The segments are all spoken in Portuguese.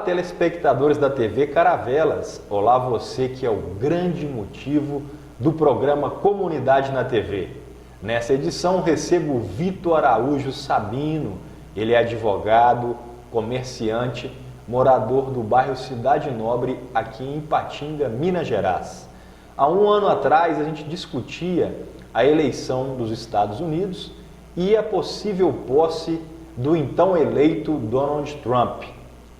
telespectadores da TV Caravelas. Olá, você que é o grande motivo do programa Comunidade na TV. Nessa edição recebo o Vitor Araújo Sabino. Ele é advogado, comerciante, morador do bairro Cidade Nobre, aqui em Ipatinga, Minas Gerais. Há um ano atrás a gente discutia a eleição dos Estados Unidos e a possível posse do então eleito Donald Trump.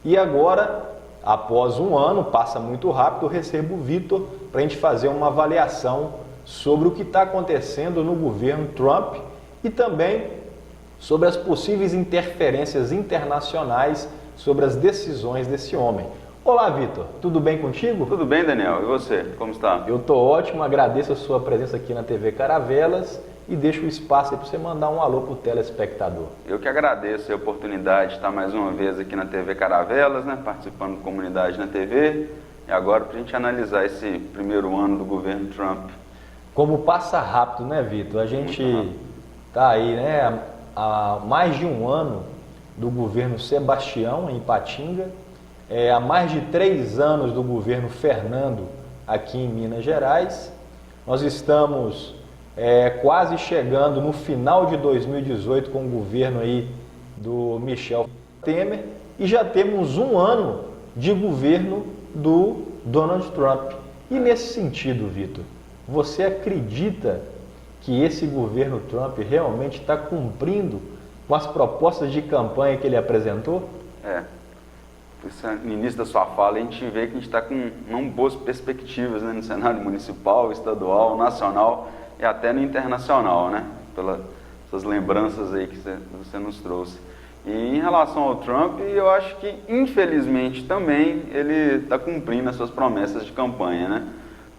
E agora, após um ano, passa muito rápido, eu recebo o Vitor para a gente fazer uma avaliação sobre o que está acontecendo no governo Trump e também sobre as possíveis interferências internacionais sobre as decisões desse homem. Olá, Vitor, tudo bem contigo? Tudo bem, Daniel. E você? Como está? Eu estou ótimo, agradeço a sua presença aqui na TV Caravelas e deixo o espaço aí para você mandar um alô para o telespectador. Eu que agradeço a oportunidade de estar mais uma vez aqui na TV Caravelas, participando da Comunidade na TV, e agora para a gente analisar esse primeiro ano do governo Trump. Como passa rápido, né, Vitor? A gente está aí, há mais de um ano do governo Sebastião, em Ipatinga, há mais de 3 anos do governo Fernando, aqui em Minas Gerais. Nós estamos quase chegando no final de 2018 com o governo aí do Michel Temer e já temos um ano de governo do Donald Trump. E nesse sentido, Vitor, você acredita que esse governo Trump realmente está cumprindo com as propostas de campanha que ele apresentou? No início da sua fala, a gente vê que a gente está com não boas perspectivas, no cenário municipal, estadual, nacional e até no internacional, pelas suas lembranças aí que você nos trouxe. E em relação ao Trump, eu acho que, infelizmente, também ele está cumprindo as suas promessas de campanha,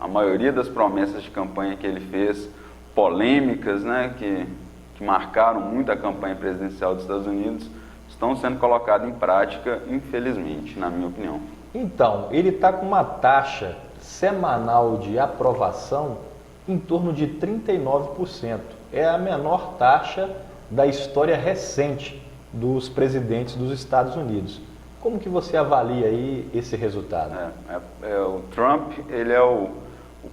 A maioria das promessas de campanha que ele fez, polêmicas, que marcaram muito a campanha presidencial dos Estados Unidos, estão sendo colocadas em prática, infelizmente, na minha opinião. Então, ele está com uma taxa semanal de aprovação em torno de 39%. É a menor taxa da história recente dos presidentes dos Estados Unidos. Como que você avalia aí esse resultado? O Trump, ele é o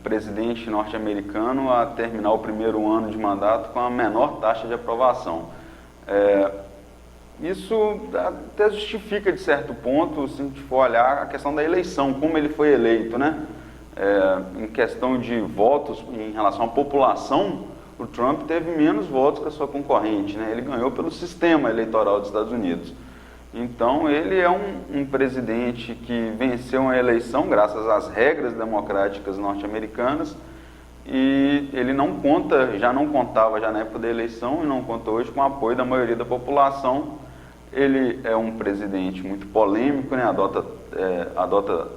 presidente norte-americano a terminar o primeiro ano de mandato com a menor taxa de aprovação. Isso até justifica, de certo ponto, se a gente for olhar a questão da eleição, como ele foi eleito, em questão de votos em relação à população, o Trump teve menos votos que a sua concorrente, Ele ganhou pelo sistema eleitoral dos Estados Unidos. Então, ele é um presidente que venceu a eleição graças às regras democráticas norte-americanas e ele já não contava na época da eleição e não conta hoje com o apoio da maioria da população. Ele é um presidente muito polêmico, adota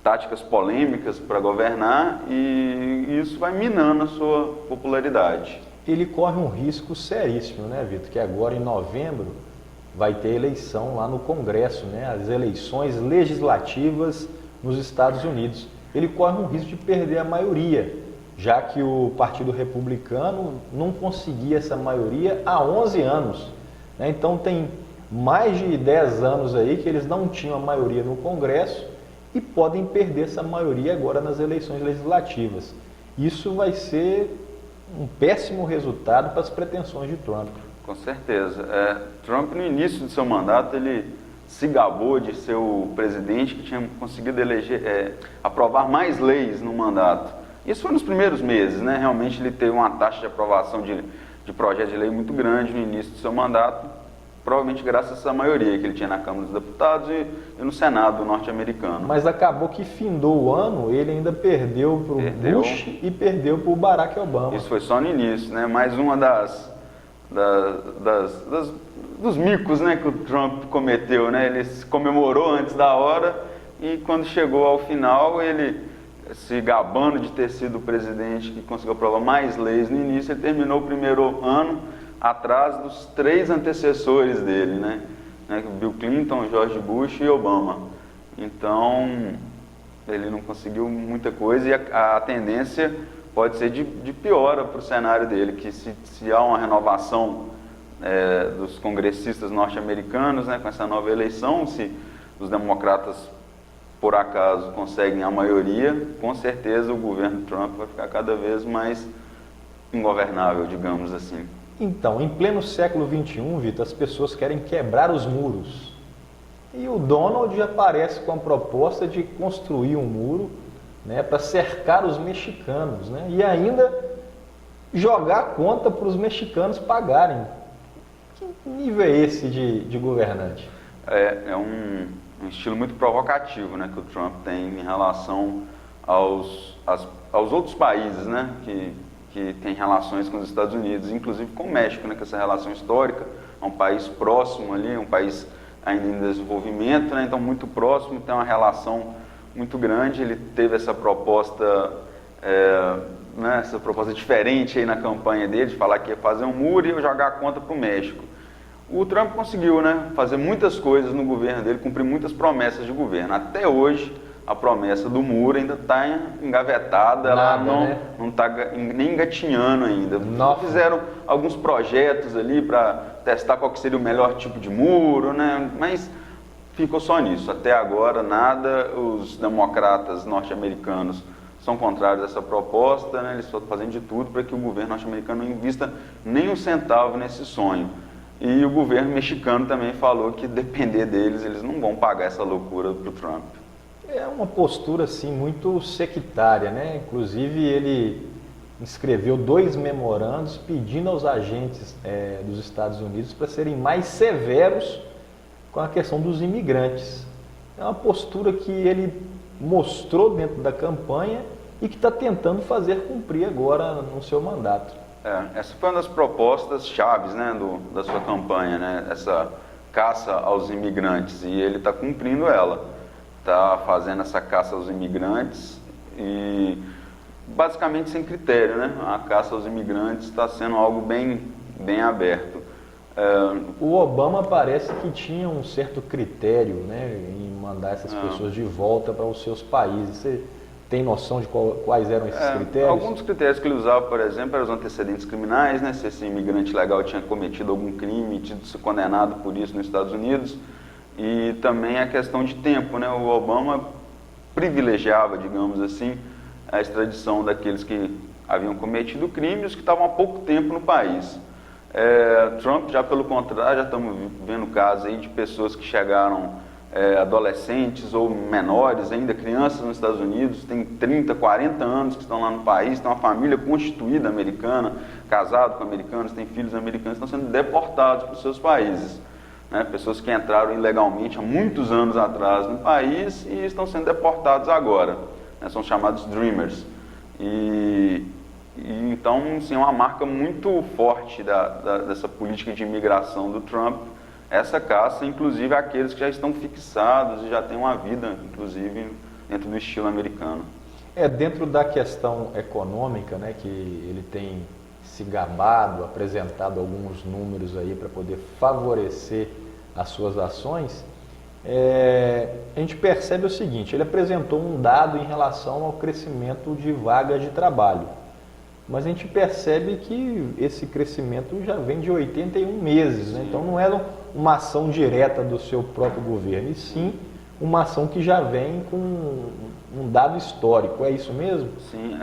táticas polêmicas para governar e isso vai minando a sua popularidade. Ele corre um risco seríssimo, Vitor? Que agora em novembro vai ter eleição lá no Congresso, as eleições legislativas nos Estados Unidos. Ele corre um risco de perder a maioria, já que o Partido Republicano não conseguia essa maioria há 11 anos. Então tem mais de 10 anos aí que eles não tinham a maioria no Congresso e podem perder essa maioria agora nas eleições legislativas. Isso vai ser um péssimo resultado para as pretensões de Trump. Com certeza. Trump, no início do seu mandato, ele se gabou de ser o presidente que tinha conseguido aprovar mais leis no mandato. Isso foi nos primeiros meses, Realmente ele teve uma taxa de aprovação de projeto de lei muito grande no início do seu mandato, provavelmente graças a essa maioria que ele tinha na Câmara dos Deputados e no Senado norte-americano. Mas acabou que findou o ano, ele ainda perdeu para o Bush e perdeu para o Barack Obama. Isso foi só no início, Mais uma dos micos, que o Trump cometeu, Ele se comemorou antes da hora e quando chegou ao final, ele se gabando de ter sido o presidente que conseguiu aprovar mais leis no início, ele terminou o primeiro ano atrás dos 3 antecessores dele, Bill Clinton, George Bush e Obama. Então, ele não conseguiu muita coisa e a tendência pode ser de piora para o cenário dele, que se há uma renovação dos congressistas norte-americanos, com essa nova eleição, se os democratas, por acaso, conseguem a maioria, com certeza o governo Trump vai ficar cada vez mais ingovernável, digamos assim. Então, em pleno século XXI, Vitor, as pessoas querem quebrar os muros. E o Donald já aparece com a proposta de construir um muro, né, para cercar os mexicanos, né, e ainda jogar a conta para os mexicanos pagarem. Que nível é esse de governante? É um estilo muito provocativo, né, que o Trump tem em relação aos outros países, né, que têm relações com os Estados Unidos, inclusive com o México, né, que essa relação histórica, é um país próximo ali, um país ainda em desenvolvimento, né, então muito próximo, tem uma relação muito grande. Ele teve essa proposta, né, essa proposta diferente aí na campanha dele, de falar que ia fazer um muro e ia jogar a conta para o México. O Trump conseguiu, né, fazer muitas coisas no governo dele, cumprir muitas promessas de governo. Até hoje, a promessa do muro ainda está engavetada, ela não está nem engatinhando ainda. Fizeram alguns projetos ali para testar qual que seria o melhor tipo de muro, né, mas ficou só nisso. Até agora, nada. Os democratas norte-americanos são contrários a essa proposta, né, eles estão fazendo de tudo para que o governo norte-americano não invista nem um centavo nesse sonho. E o governo mexicano também falou que, depender deles, eles não vão pagar essa loucura para o Trump. É uma postura, assim, muito sectária, né? Inclusive, ele escreveu 2 memorandos pedindo aos agentes dos Estados Unidos para serem mais severos com a questão dos imigrantes. É uma postura que ele mostrou dentro da campanha e que está tentando fazer cumprir agora no seu mandato. Essa foi uma das propostas chaves, né, da sua campanha, né, essa caça aos imigrantes, e ele está cumprindo ela. Está fazendo essa caça aos imigrantes e basicamente sem critério, né? A caça aos imigrantes está sendo algo bem aberto. O Obama parece que tinha um certo critério, né, em mandar essas pessoas de volta para os seus países. Você tem noção de quais eram esses critérios? Alguns dos critérios que ele usava, por exemplo, eram os antecedentes criminais, né? Se esse imigrante legal tinha cometido algum crime e sido condenado por isso nos Estados Unidos. E também a questão de tempo, né? O Obama privilegiava, digamos assim, a extradição daqueles que haviam cometido crimes que estavam há pouco tempo no país. Trump, já pelo contrário, já estamos vendo casos aí de pessoas que chegaram adolescentes ou menores, ainda crianças nos Estados Unidos, tem 30, 40 anos que estão lá no país, tem uma família constituída americana, casado com americanos, tem filhos americanos, estão sendo deportados para os seus países. Né? Pessoas que entraram ilegalmente há muitos anos atrás no país e estão sendo deportados agora, né? São chamados Dreamers. E então, sim, é uma marca muito forte dessa política de imigração do Trump, essa caça, inclusive aqueles que já estão fixados e já têm uma vida, inclusive, dentro do estilo americano. Dentro da questão econômica, né, que ele tem se gabado, apresentado alguns números aí para poder favorecer as suas ações, a gente percebe o seguinte: ele apresentou um dado em relação ao crescimento de vagas de trabalho, mas a gente percebe que esse crescimento já vem de 81 meses, né? Então não era uma ação direta do seu próprio governo, e sim uma ação que já vem com um dado histórico. É isso mesmo? Sim,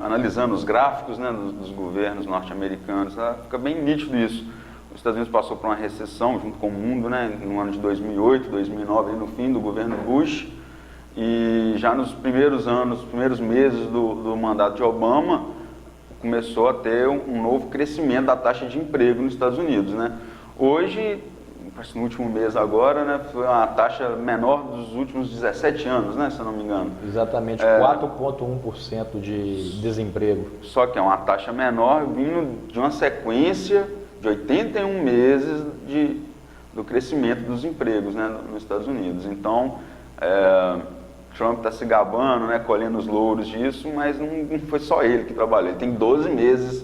analisando os gráficos, né, dos governos norte-americanos, fica bem nítido isso. Os Estados Unidos passou por uma recessão junto com o mundo, né, no ano de 2008, 2009, no fim do governo Bush, e já nos primeiros meses do mandato de Obama, começou a ter um novo crescimento da taxa de emprego nos Estados Unidos, né? Hoje, no último mês agora, né, foi uma taxa menor dos últimos 17 anos, né, se eu não me engano. Exatamente, 4,1% de desemprego. Só que é uma taxa menor vindo de uma sequência de 81 meses do crescimento dos empregos, né, nos Estados Unidos. Então, Trump está se gabando, né, colhendo os louros disso, mas não foi só ele que trabalhou. Ele tem 12 meses,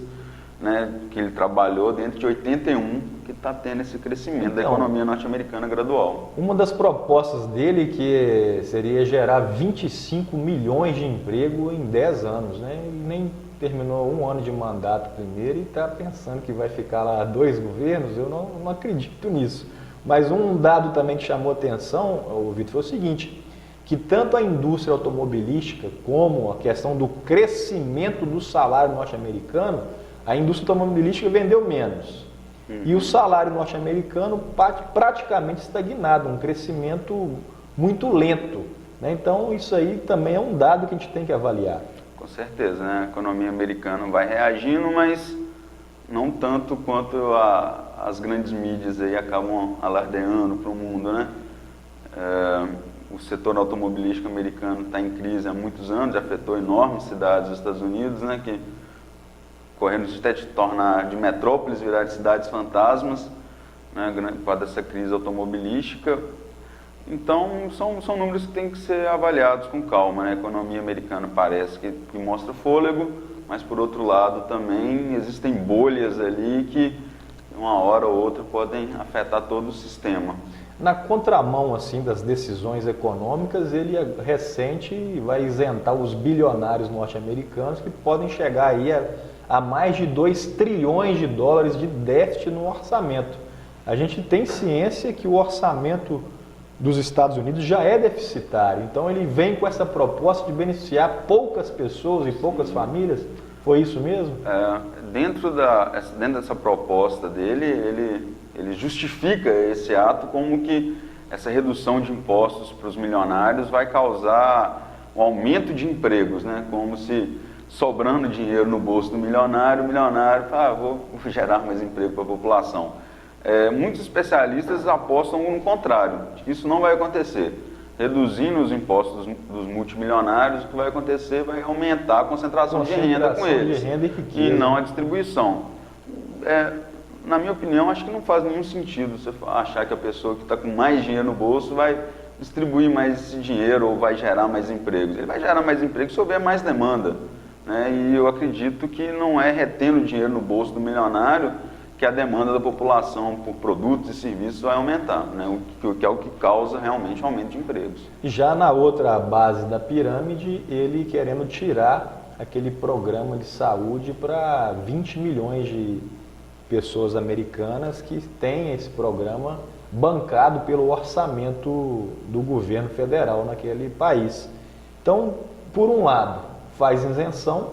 né, que ele trabalhou dentro de 81, que está tendo esse crescimento da economia norte-americana gradual. Uma das propostas dele que seria gerar 25 milhões de emprego em 10 anos, né? Ele nem terminou um ano de mandato primeiro e está pensando que vai ficar lá 2 governos. Eu não acredito nisso. Mas um dado também que chamou atenção, Vitor, foi o seguinte, que tanto a indústria automobilística como a questão do crescimento do salário norte-americano, a indústria automobilística vendeu menos. E o salário norte-americano praticamente estagnado, um crescimento muito lento, né? Então isso aí também é um dado que a gente tem que avaliar. Com certeza, né? A economia americana vai reagindo, mas não tanto quanto as grandes mídias aí acabam alardeando para o mundo, né? O setor automobilístico americano está em crise há muitos anos, afetou enormes cidades dos Estados Unidos, né? Que correndo até de tornar de metrópoles virar de cidades fantasmas, né? Por causa dessa crise automobilística. Então, são números que têm que ser avaliados com calma, né? A economia americana parece que mostra fôlego, mas por outro lado também existem bolhas ali que uma hora ou outra podem afetar todo o sistema. Na contramão assim das decisões econômicas, ele é recente e vai isentar os bilionários norte-americanos que podem chegar aí a mais de 2 trilhões de dólares de déficit no orçamento. A gente tem ciência que o orçamento dos Estados Unidos já é deficitário, então ele vem com essa proposta de beneficiar poucas pessoas e poucas famílias. Foi isso mesmo? Dentro dessa proposta dele, ele justifica esse ato como que essa redução de impostos para os milionários vai causar um aumento de empregos, né? Como se sobrando dinheiro no bolso do milionário, o milionário fala, vou gerar mais emprego para a população. Muitos especialistas apostam no contrário, que isso não vai acontecer. Reduzindo os impostos dos multimilionários, o que vai acontecer vai aumentar a concentração de renda com eles, e não a distribuição. Na minha opinião, acho que não faz nenhum sentido você achar que a pessoa que está com mais dinheiro no bolso vai distribuir mais esse dinheiro ou vai gerar mais empregos. Ele vai gerar mais empregos se houver mais demanda, né? E eu acredito que não é retendo dinheiro no bolso do milionário que a demanda da população por produtos e serviços vai aumentar, né? O que é o que causa realmente um aumento de empregos. Já na outra base da pirâmide, ele querendo tirar aquele programa de saúde para 20 milhões de pessoas americanas que têm esse programa bancado pelo orçamento do governo federal naquele país. Então, por um lado, faz isenção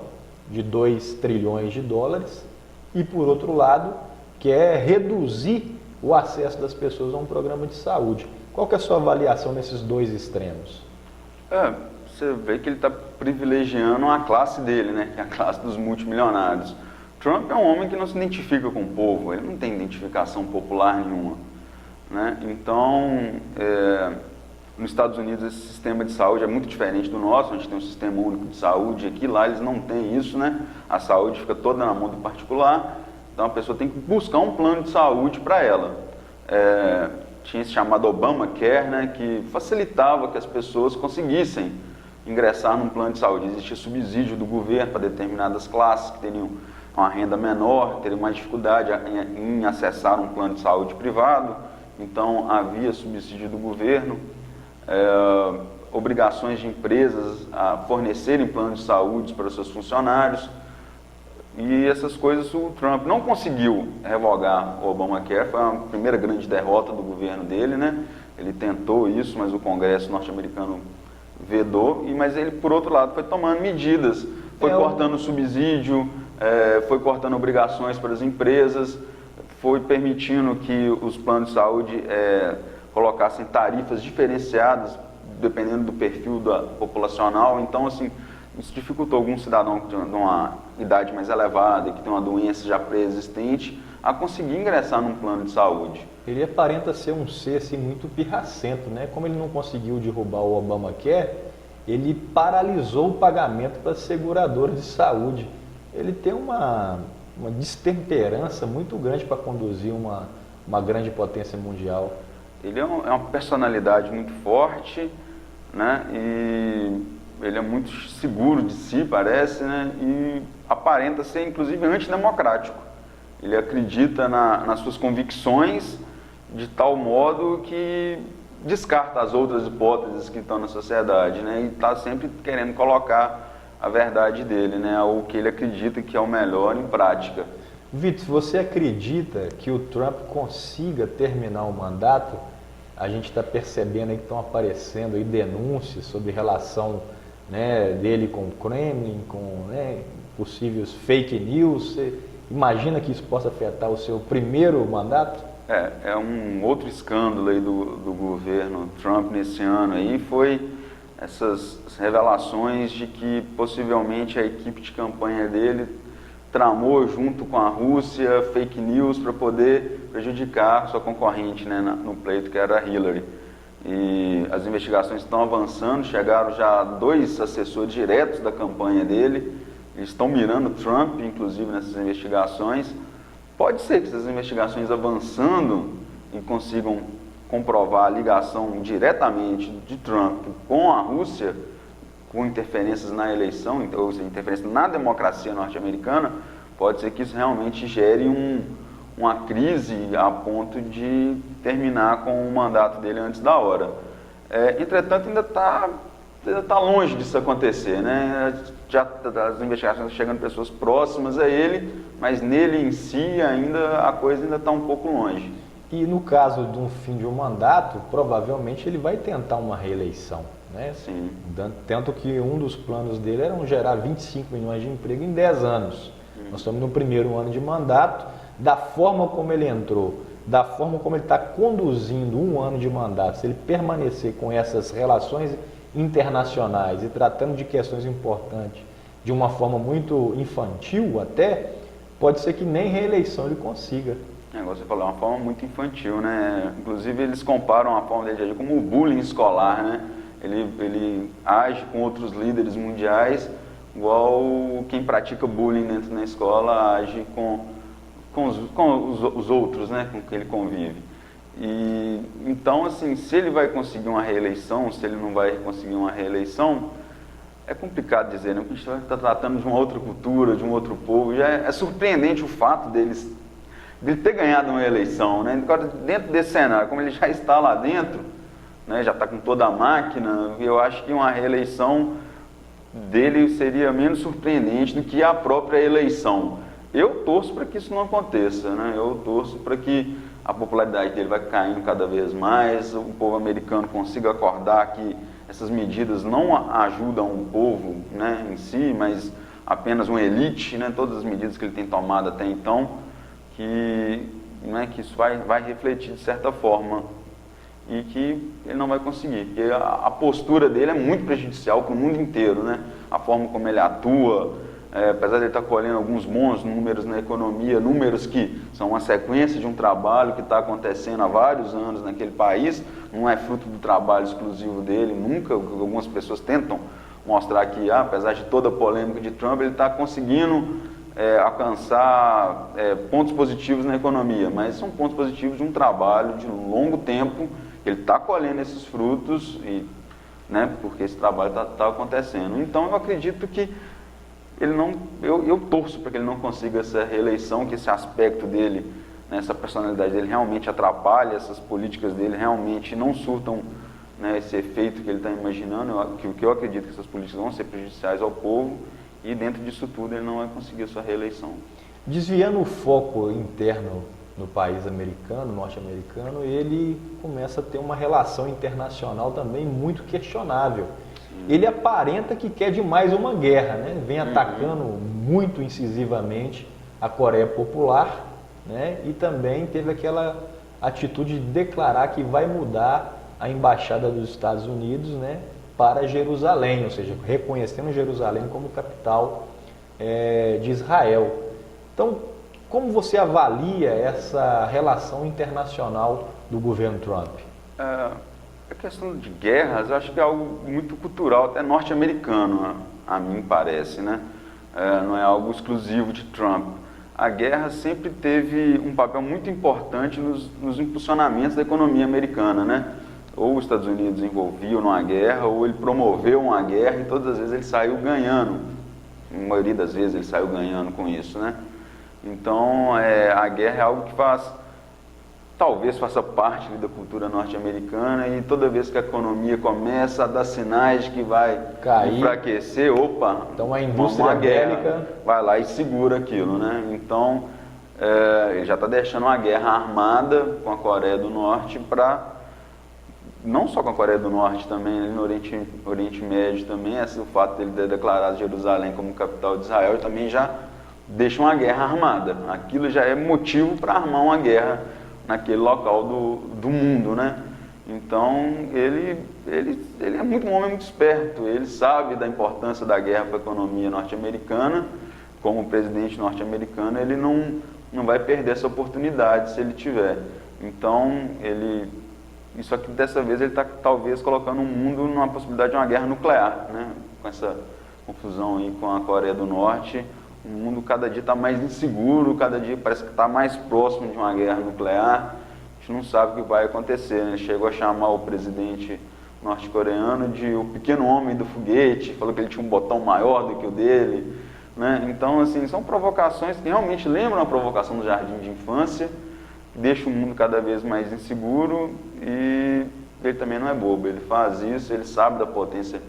de 2 trilhões de dólares e, por outro lado, quer reduzir o acesso das pessoas a um programa de saúde. Qual que é a sua avaliação nesses dois extremos? Você vê que ele está privilegiando a classe dele, né? Que é a classe dos multimilionários. Trump é um homem que não se identifica com o povo, ele não tem identificação popular nenhuma, né? Então, nos Estados Unidos esse sistema de saúde é muito diferente do nosso, a gente tem um sistema único de saúde, aqui lá eles não têm isso, né? A saúde fica toda na mão do particular, então a pessoa tem que buscar um plano de saúde para ela. Tinha esse chamado Obamacare, né? Que facilitava que as pessoas conseguissem ingressar num plano de saúde. Existia subsídio do governo para determinadas classes que teriam uma renda menor, teriam mais dificuldade em acessar um plano de saúde privado, então havia subsídio do governo, obrigações de empresas a fornecerem planos de saúde para os seus funcionários, e essas coisas o Trump não conseguiu revogar o Obamacare, foi a primeira grande derrota do governo dele, né? Ele tentou isso, mas o Congresso norte-americano vedou, mas ele, por outro lado, foi tomando medidas, foi cortando subsídio, foi cortando obrigações para as empresas, foi permitindo que os planos de saúde colocassem tarifas diferenciadas, dependendo do perfil populacional. Então, assim, isso dificultou algum cidadão de uma idade mais elevada e que tem uma doença já pré-existente a conseguir ingressar num plano de saúde. Ele aparenta ser um ser assim, muito pirracento, né? Como ele não conseguiu derrubar o Obamacare, ele paralisou o pagamento para as seguradoras de saúde. Ele tem uma destemperança muito grande para conduzir uma grande potência mundial. Ele é uma personalidade muito forte, né? E ele é muito seguro de si, parece, né? E aparenta ser, inclusive, antidemocrático. Ele acredita nas suas convicções de tal modo que descarta as outras hipóteses que estão na sociedade, né? E está sempre querendo colocar a verdade dele, né? O que ele acredita que é o melhor em prática. Vitor, você acredita que o Trump consiga terminar o mandato? A gente está percebendo aí que estão aparecendo aí denúncias sobre relação, né, dele com o Kremlin, com, né, possíveis fake news. Você imagina que isso possa afetar o seu primeiro mandato? É um outro escândalo aí do governo Trump nesse ano aí, foi essas revelações de que possivelmente a equipe de campanha dele tramou junto com a Rússia fake news para poder prejudicar sua concorrente, né, no pleito, que era a Hillary. E as investigações estão avançando, chegaram já 2 assessores diretos da campanha dele, eles estão mirando Trump, inclusive, nessas investigações. Pode ser que essas investigações avançando e consigam comprovar a ligação diretamente de Trump com a Rússia, com interferências na eleição, ou seja, interferência na democracia norte-americana, pode ser que isso realmente gere uma crise a ponto de terminar com o mandato dele antes da hora. Entretanto, ainda está longe disso acontecer, né? Já as investigações estão chegando pessoas próximas a ele, mas nele em si a coisa ainda está um pouco longe. E no caso de um fim de um mandato, provavelmente ele vai tentar uma reeleição, né? Sim. Tanto que um dos planos dele era gerar 25 milhões de emprego em 10 anos. Nós estamos no primeiro ano de mandato, da forma como ele entrou, da forma como ele está conduzindo um ano de mandato, se ele permanecer com essas relações internacionais e tratando de questões importantes de uma forma muito infantil até, pode ser que nem reeleição ele consiga. Igual você falou, é uma forma muito infantil, né? Inclusive eles comparam a forma dele de agir como o bullying escolar, né? Ele age com outros líderes mundiais igual quem pratica bullying dentro da escola age com os outros, né? Com que ele convive. E então, assim, se ele vai conseguir uma reeleição, se ele não vai conseguir uma reeleição, é complicado dizer, né? Porque a gente está tratando de uma outra cultura, de um outro povo. Já é surpreendente o fato dele ter ganhado uma eleição, né? Agora, dentro desse cenário, como ele já está lá dentro, né? Já está com toda a máquina, eu acho que uma reeleição dele seria menos surpreendente do que a própria eleição. Eu torço para que isso não aconteça, né? Eu torço para que a popularidade dele vai caindo cada vez mais, o povo americano consiga acordar que essas medidas não ajudam o povo, né, em si, mas apenas uma elite, né? Todas as medidas que ele tem tomado até então, que isso vai refletir de certa forma e que ele não vai conseguir, porque a postura dele é muito prejudicial para o mundo inteiro, né? A forma como ele atua, apesar de ele estar colhendo alguns bons números na economia, números que são uma sequência de um trabalho que está acontecendo há vários anos naquele país, não é fruto do trabalho exclusivo dele, nunca. Algumas pessoas tentam mostrar que, apesar de toda a polêmica de Trump, ele está conseguindo alcançar pontos positivos na economia, mas são pontos positivos de um trabalho de um longo tempo. Ele está colhendo esses frutos, né, porque esse trabalho está acontecendo. Então eu acredito que ele não, eu torço para que ele não consiga essa reeleição, que esse aspecto dele, né, essa personalidade dele realmente atrapalhe, essas políticas dele realmente não surtam, né, esse efeito que ele está imaginando. Que eu acredito que essas políticas vão ser prejudiciais ao povo e dentro disso tudo ele não vai conseguir a sua reeleição. Desviando o foco interno no país americano, norte-americano, ele começa a ter uma relação internacional também muito questionável. Ele aparenta que quer demais uma guerra, né? Vem atacando muito incisivamente a Coreia Popular, né? E também teve aquela atitude de declarar que vai mudar a embaixada dos Estados Unidos, né, para Jerusalém, ou seja, reconhecendo Jerusalém como capital de Israel. Então, como você avalia essa relação internacional do governo Trump? A questão de guerras, eu acho que é algo muito cultural, até norte-americano, a mim parece, né? Não é algo exclusivo de Trump. A guerra sempre teve um papel muito importante nos impulsionamentos da economia americana, né? Ou os Estados Unidos envolviam numa guerra, ou ele promoveu uma guerra e todas as vezes ele saiu ganhando. Na maioria das vezes ele saiu ganhando com isso, né? Então, a guerra é algo que talvez faça parte da cultura norte-americana, e toda vez que a economia começa a dar sinais de que vai enfraquecer, então a indústria uma bélica guerra vai lá e segura aquilo, né? Então, ele já está deixando uma guerra armada com a Coreia do Norte não só com a Coreia do Norte também, no Oriente Médio também, o fato dele ter declarado Jerusalém como capital de Israel também já deixa uma guerra armada. Aquilo já é motivo para armar uma guerra naquele local do mundo, né? Então, ele é um homem muito esperto, ele sabe da importância da guerra para a economia norte-americana. Como presidente norte-americano, ele não vai perder essa oportunidade se ele tiver. Então, isso aqui dessa vez ele está talvez colocando o mundo numa possibilidade de uma guerra nuclear, né? Com essa confusão aí com a Coreia do Norte, o mundo cada dia está mais inseguro, cada dia parece que está mais próximo de uma guerra nuclear. A gente não sabe o que vai acontecer, né? Ele chegou a chamar o presidente norte-coreano de o pequeno homem do foguete, falou que ele tinha um botão maior do que o dele, né? Então, assim, são provocações que realmente lembram a provocação do jardim de infância, deixa o mundo cada vez mais inseguro, e ele também não é bobo, ele faz isso, ele sabe da potência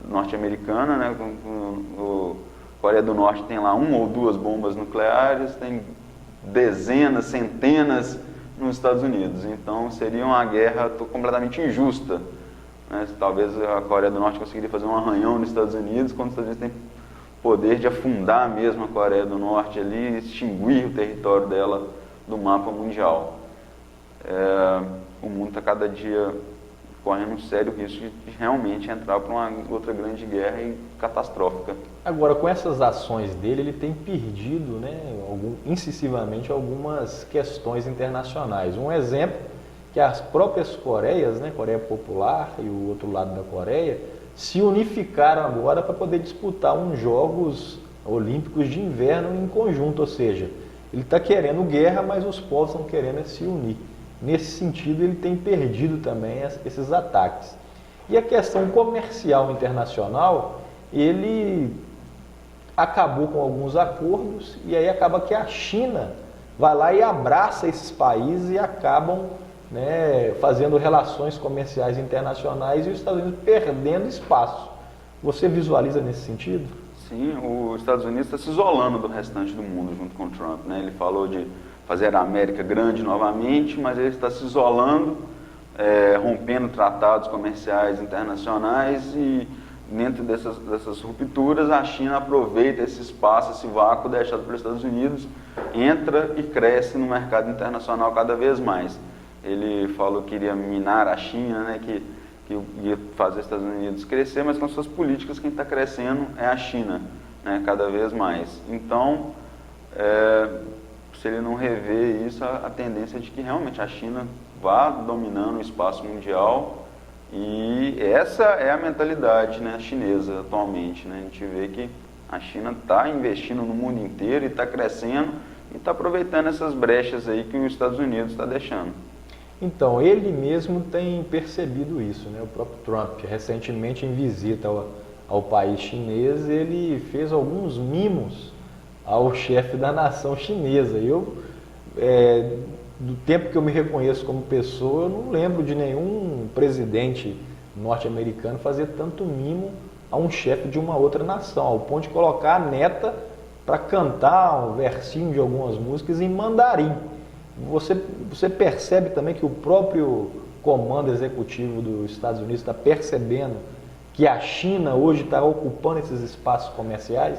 norte-americana, né? A Coreia do Norte tem lá 1 ou 2 bombas nucleares, tem dezenas, centenas nos Estados Unidos, então seria uma guerra completamente injusta, né? Talvez a Coreia do Norte conseguiria fazer um arranhão nos Estados Unidos, quando os Estados Unidos têm poder de afundar mesmo a Coreia do Norte ali, extinguir o território dela do mapa mundial. O mundo está cada dia correndo um sério risco de realmente entrar para uma outra grande guerra catastrófica. Agora, com essas ações dele, ele tem perdido, né, incisivamente algumas questões internacionais. Um exemplo que as próprias Coreias, né, Coreia Popular e o outro lado da Coreia, se unificaram agora para poder disputar uns Jogos Olímpicos de Inverno em conjunto, ou seja, ele está querendo guerra, mas os povos estão querendo se unir. Nesse sentido, ele tem perdido também esses ataques. E a questão comercial internacional, ele acabou com alguns acordos, e aí acaba que a China vai lá e abraça esses países e acabam, né, fazendo relações comerciais internacionais, e os Estados Unidos perdendo espaço. Você visualiza nesse sentido? Sim, os Estados Unidos está se isolando do restante do mundo junto com o Trump, né? Ele falou de fazer a América grande novamente, mas ele está se isolando, rompendo tratados comerciais internacionais, e dentro dessas rupturas a China aproveita esse espaço, esse vácuo deixado pelos Estados Unidos, entra e cresce no mercado internacional cada vez mais. Ele falou que iria minar a China, né, que ia fazer os Estados Unidos crescer, mas com suas políticas quem está crescendo é a China, né, cada vez mais. Então, se ele não rever isso, a tendência é de que realmente a China vá dominando o espaço mundial, e essa é a mentalidade, né, chinesa atualmente, né? A gente vê que a China está investindo no mundo inteiro e está crescendo e está aproveitando essas brechas aí que os Estados Unidos está deixando. Então, ele mesmo tem percebido isso, né? O próprio Trump, recentemente em visita ao país chinês, ele fez alguns mimos ao chefe da nação chinesa. Do tempo que eu me reconheço como pessoa, eu não lembro de nenhum presidente norte-americano fazer tanto mimo a um chefe de uma outra nação, ao ponto de colocar a neta para cantar um versinho de algumas músicas em mandarim. Você percebe também que o próprio comando executivo dos Estados Unidos está percebendo que a China hoje está ocupando esses espaços comerciais?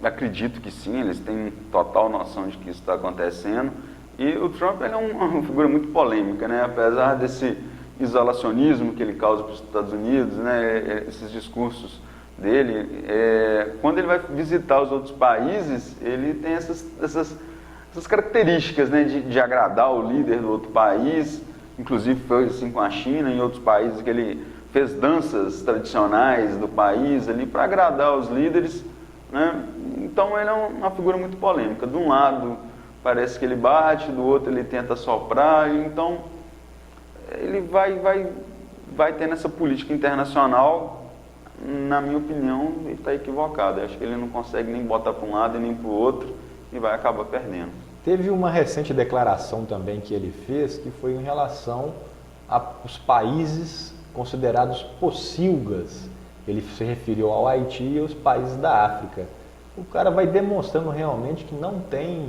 Acredito que sim, eles têm total noção de que isso está acontecendo. E o Trump, ele é uma figura muito polêmica, né? Apesar desse isolacionismo que ele causa para os Estados Unidos, né? Esses discursos dele, quando ele vai visitar os outros países, ele tem essas características, né? De agradar o líder do outro país. Inclusive foi assim com a China, em outros países que ele fez danças tradicionais do país ali para agradar os líderes, né? Então ele é uma figura muito polêmica. De um lado parece que ele bate, do outro ele tenta soprar, então ele vai ter nessa política internacional, na minha opinião, ele está equivocado. Eu acho que ele não consegue nem botar para um lado e nem para o outro, e vai acabar perdendo. Teve uma recente declaração também que ele fez, que foi em relação aos países considerados pocilgas. Ele se referiu ao Haiti e aos países da África. O cara vai demonstrando realmente que não tem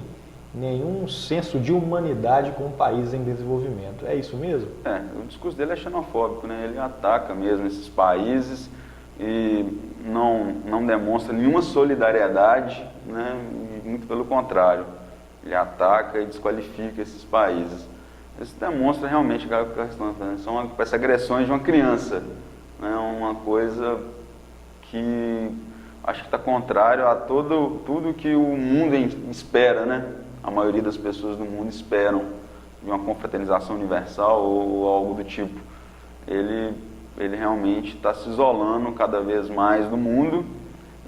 nenhum senso de humanidade com um país em desenvolvimento. É isso mesmo? O discurso dele é xenofóbico, né? Ele ataca mesmo esses países e não demonstra nenhuma solidariedade, né? E muito pelo contrário, ele ataca e desqualifica esses países. Isso demonstra realmente que a questão são essas agressões de uma criança, né? Uma coisa que acho que está contrário a tudo que o mundo espera, né? A maioria das pessoas do mundo esperam de uma confraternização universal ou algo do tipo. Ele realmente está se isolando cada vez mais do mundo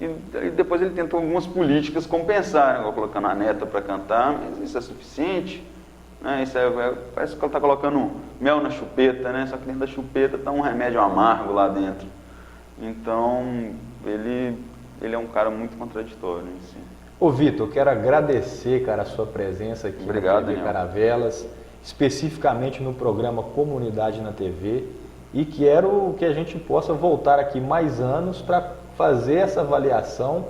e depois ele tenta algumas políticas compensar, né? Colocando a neta para cantar, mas isso é suficiente? Né? Parece que ele está colocando mel na chupeta, né? Só que dentro da chupeta está um remédio amargo lá dentro. Então, ele é um cara muito contraditório em si. Ô Vitor, eu quero agradecer, cara, a sua presença aqui Obrigado, na TV Daniel. Caravelas, especificamente no programa Comunidade na TV, e quero que a gente possa voltar aqui mais anos para fazer essa avaliação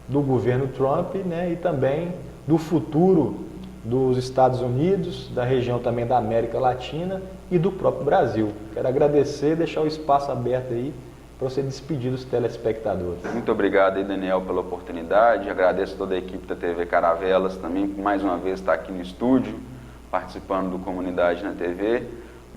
do governo Trump, né, e também do futuro dos Estados Unidos, da região também da América Latina e do próprio Brasil. Quero agradecer e deixar o espaço aberto aí para você despedir dos telespectadores. Muito obrigado aí, Daniel, pela oportunidade. Agradeço toda a equipe da TV Caravelas também, por mais uma vez estar aqui no estúdio, participando do Comunidade na TV.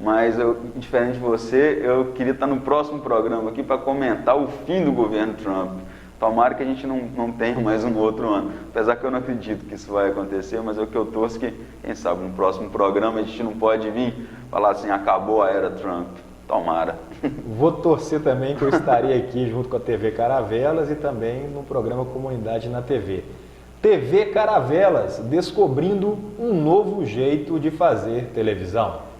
Mas, diferente de você, eu queria estar no próximo programa aqui para comentar o fim do governo Trump. Tomara que a gente não tenha mais um outro ano. Apesar que eu não acredito que isso vai acontecer, mas é o que eu torço que, quem sabe, no próximo programa a gente não pode vir falar assim, acabou a era Trump. Tomara. Vou torcer também que eu estarei aqui junto com a TV Caravelas e também no programa Comunidade na TV. TV Caravelas, descobrindo um novo jeito de fazer televisão.